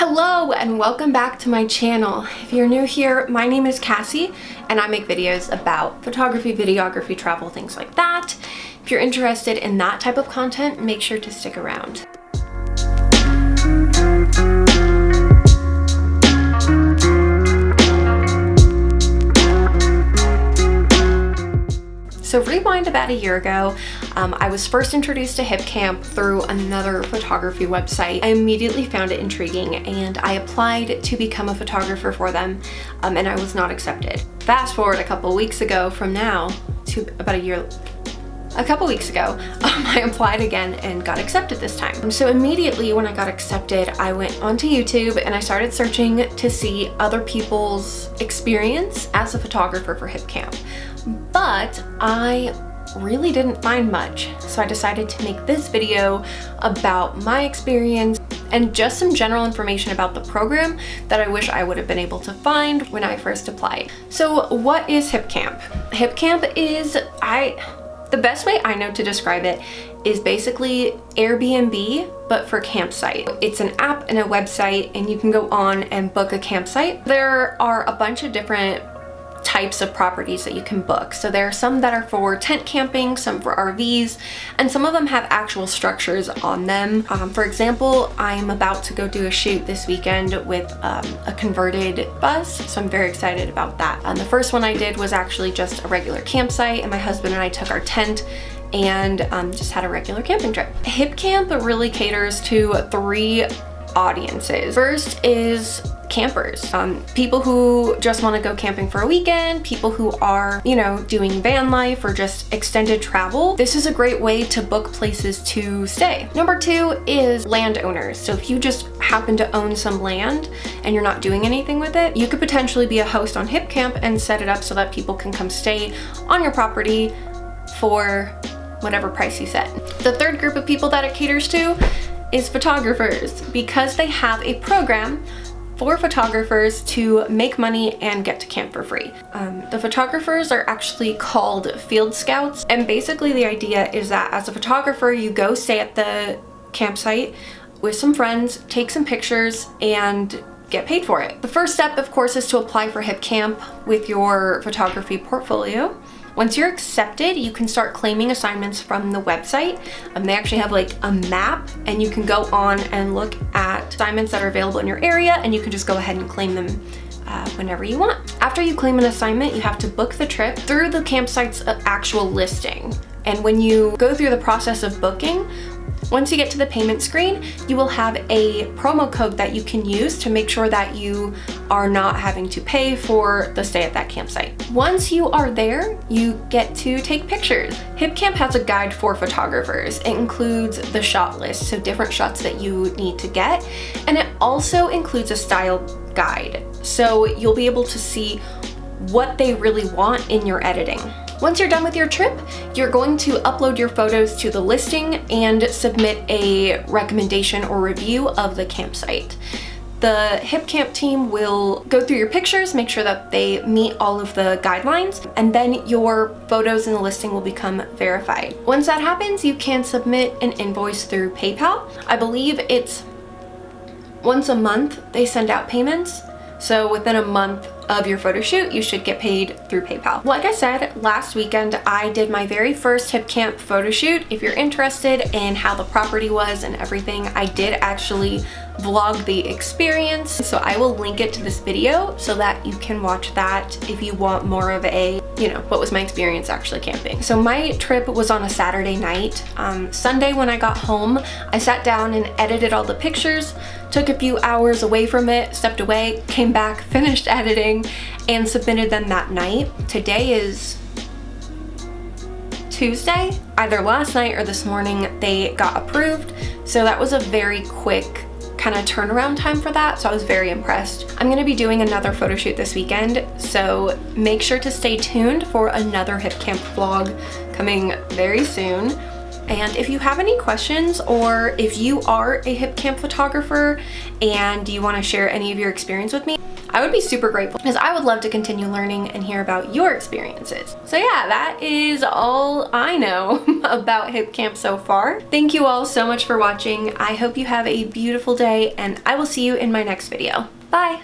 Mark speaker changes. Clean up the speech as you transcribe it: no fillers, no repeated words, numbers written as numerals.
Speaker 1: Hello and welcome back to my channel. If you're new here, my name is Cassie and I make videos about photography, videography, travel, things like that. If you're interested in that type of content, make sure to stick around. So rewind about a year ago, I was first introduced to Hipcamp through another photography website. I immediately found it intriguing and I applied to become a photographer for them, and I was not accepted. Fast forward a couple weeks ago from now to about a couple weeks ago, I applied again and got accepted this time. So immediately when I got accepted, I went onto YouTube and I started searching to see other people's experience as a photographer for Hipcamp. But I really didn't find much, so I decided to make this video about my experience and just some general information about the program that I wish I would have been able to find when I first applied. So what is Hipcamp? Hipcamp is, the best way I know to describe it is basically Airbnb, but for campsite. It's an app and a website, and you can go on and book a campsite. There are a bunch of different types of properties that you can book. So there are some that are for tent camping, some for RVs, and some of them have actual structures on them. For example, I'm about to go do a shoot this weekend with a converted bus, so I'm very excited about that. The first one I did was actually just a regular campsite, and my husband and I took our tent and just had a regular camping trip. Hipcamp really caters to three audiences. First is campers, people who just want to go camping for a weekend, people who are, doing van life or just extended travel. This is a great way to book places to stay. Number two is landowners. So if you just happen to own some land and you're not doing anything with it, you could potentially be a host on Hipcamp and set it up so that people can come stay on your property for whatever price you set. The third group of people that it caters to is photographers, because they have a program for photographers to make money and get to camp for free. The photographers are actually called field scouts, and basically the idea is that as a photographer, you go stay at the campsite with some friends, take some pictures, and get paid for it. The first step, of course, is to apply for Hipcamp with your photography portfolio. Once you're accepted, you can start claiming assignments from the website. They actually have like a map, and you can go on and look at assignments that are available in your area, and you can just go ahead and claim them whenever you want. After you claim an assignment, you have to book the trip through the campsite's actual listing. And when you go through the process of booking, once you get to the payment screen, you will have a promo code that you can use to make sure that you are not having to pay for the stay at that campsite. Once you are there, you get to take pictures. Hipcamp has a guide for photographers. It includes the shot list, so different shots that you need to get, and it also includes a style guide, so you'll be able to see what they really want in your editing. Once you're done with your trip, you're going to upload your photos to the listing and submit a recommendation or review of the campsite. The Hipcamp team will go through your pictures, make sure that they meet all of the guidelines, and then your photos in the listing will become verified. Once that happens, you can submit an invoice through PayPal. I believe it's once a month they send out payments. So within a month of your photo shoot, you should get paid through PayPal. Like I said, last weekend, I did my very first Hipcamp photo shoot. If you're interested in how the property was and everything, I did actually vlog the experience. So I will link it to this video so that you can watch that if you want more of a, what was my experience actually camping. So my trip was on a Saturday night. Sunday when I got home, I sat down and edited all the pictures, took a few hours away from it, stepped away, came back, finished editing, and submitted them that night. Today is Tuesday. Either last night or this morning they got approved. So that was a very quick kind of turnaround time for that, so I was very impressed. I'm gonna be doing another photo shoot this weekend, so make sure to stay tuned for another Hipcamp vlog coming very soon. And if you have any questions, or if you are a Hipcamp photographer and you want to share any of your experience with me, I would be super grateful because I would love to continue learning and hear about your experiences. So yeah, that is all I know about Hipcamp so far. Thank you all so much for watching. I hope you have a beautiful day and I will see you in my next video. Bye!